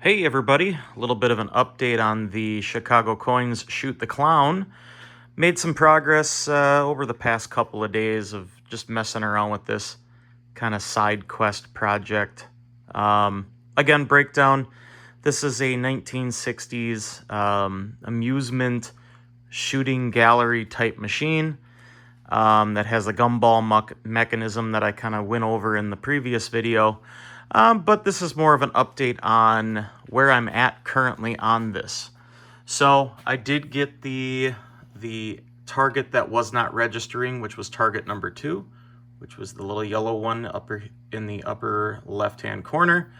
Hey everybody, a little bit of an update on the Chicago Coins Shoot the Clown. Made some progress over the past couple of days of just messing around with this kind of side quest project. Again, breakdown. This is a 1960s amusement shooting gallery type machine that has a gumball mechanism that I kind of went over in the previous video. But this is more of an update on where I'm at currently on this. So I did get the target that was not registering, which was target number 2, which was the little yellow one in the upper left-hand corner.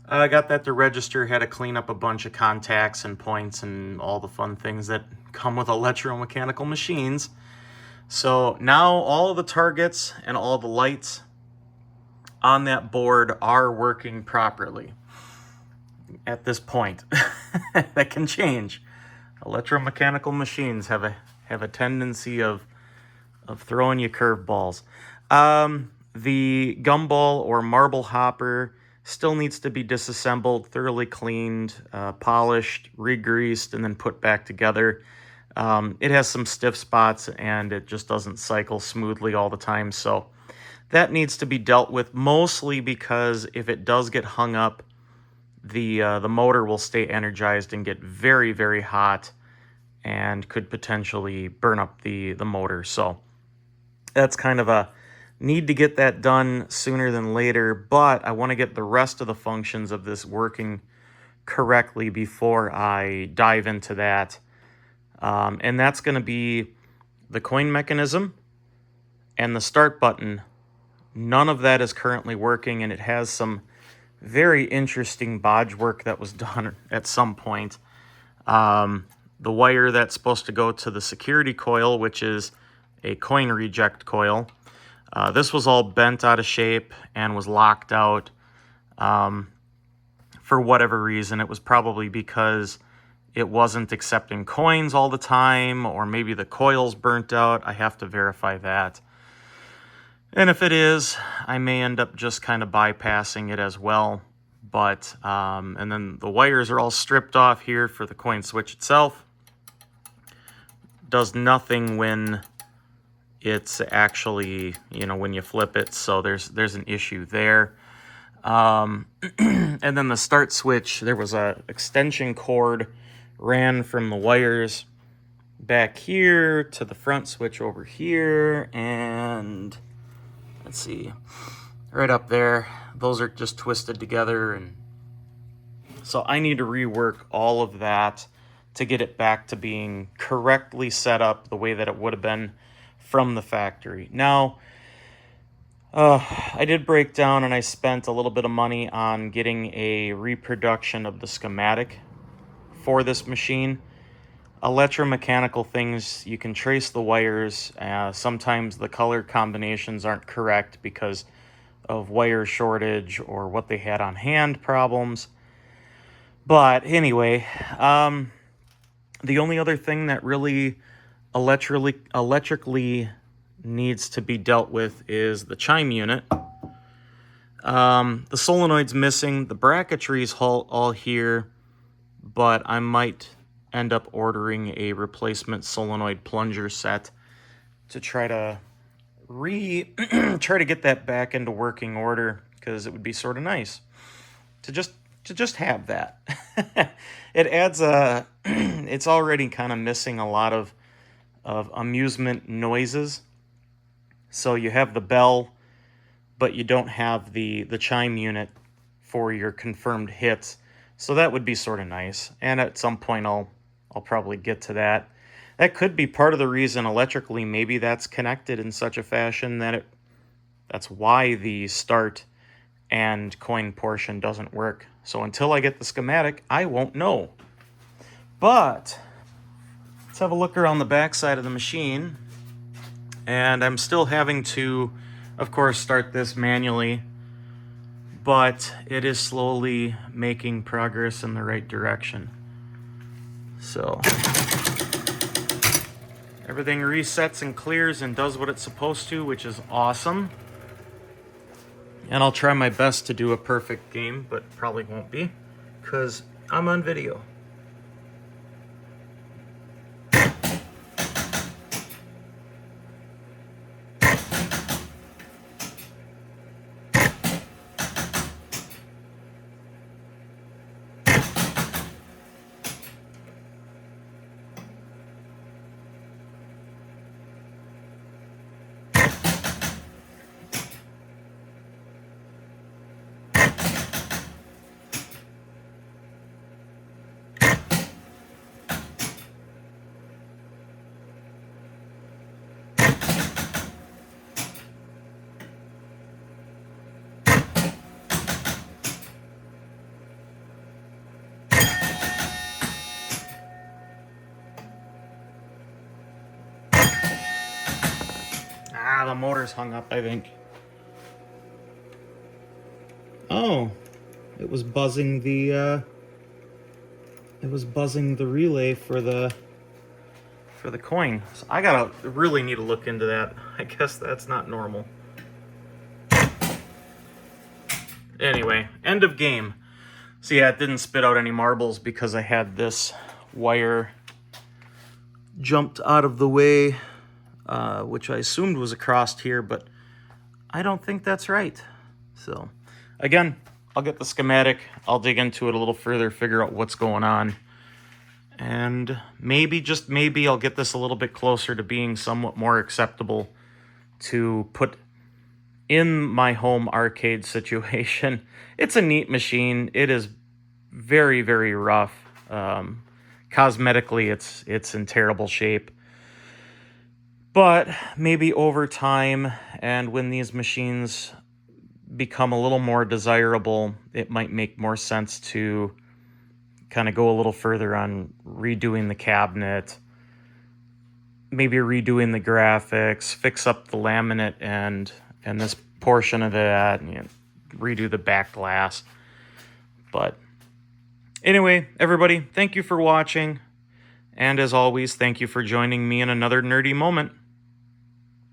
I got that to register, had to clean up a bunch of contacts and points and all the fun things that come with electromechanical machines. So now all of the targets and all the lights on that board are working properly at this point. That can change. Electromechanical machines have a tendency of throwing you curveballs. The gumball or marble hopper still needs to be disassembled, thoroughly cleaned, polished, re-greased, and then put back together. It has some stiff spots and it just doesn't cycle smoothly all the time, so that needs to be dealt with, mostly because if it does get hung up, the motor will stay energized and get very, very hot and could potentially burn up the motor. So that's kind of a need to get that done sooner than later, but I want to get the rest of the functions of this working correctly before I dive into that. And that's going to be the coin mechanism and the start button. None of that is currently working, and it has some very interesting bodge work that was done at some point. The wire that's supposed to go to the security coil, which is a coin reject coil, this was all bent out of shape and was locked out for whatever reason. It was probably because it wasn't accepting coins all the time, or maybe the coil's burnt out. I have to verify that. And if it is, I may end up just kind of bypassing it as well. But, and then the wires are all stripped off here for the coin switch itself. Does nothing when it's actually, when you flip it. So there's an issue there. And then the start switch, there was a extension cord ran from the wires back here to the front switch over here, and let's see, right up there, those are just twisted together, and so I need to rework all of that to get it back to being correctly set up the way that it would have been from the factory. Now, I did break down and I spent a little bit of money on getting a reproduction of the schematic for this machine. Electromechanical things, you can trace the wires. Sometimes the color combinations aren't correct because of wire shortage or what they had on hand problems. But anyway, the only other thing that really electrically needs to be dealt with is the chime unit. The solenoid's missing, the bracketry's all here, but I might end up ordering a replacement solenoid plunger set to try to get that back into working order, because it would be sort of nice to just have that. It adds it's already kind of missing a lot of amusement noises. So you have the bell, but you don't have the chime unit for your confirmed hits. So that would be sort of nice. And at some point I'll probably get to that. That could be part of the reason electrically maybe that's connected in such a fashion that that's why the start and coin portion doesn't work. So until I get the schematic, I won't know. But let's have a look around the back side of the machine. And I'm still having to, of course, start this manually, but it is slowly making progress in the right direction. So everything resets and clears and does what it's supposed to, which is awesome. And I'll try my best to do a perfect game, but probably won't be. because I'm on video. Ah, the motor's hung up, I think. Oh, it was buzzing the relay for the coin. So I really need to look into that. I guess that's not normal. Anyway, end of game. So yeah, it didn't spit out any marbles because I had this wire jumped out of the way, which I assumed was across here, but I don't think that's right. So again, I'll get the schematic, I'll dig into it a little further, figure out what's going on, and maybe, just maybe, I'll get this a little bit closer to being somewhat more acceptable to put in my home arcade situation. It's a neat machine. It is very, very rough. Cosmetically, it's in terrible shape. But maybe over time, and when these machines become a little more desirable, it might make more sense to kind of go a little further on redoing the cabinet, maybe redoing the graphics, fix up the laminate and this portion of it, and redo the back glass. But anyway, everybody, thank you for watching. And as always, thank you for joining me in another nerdy moment.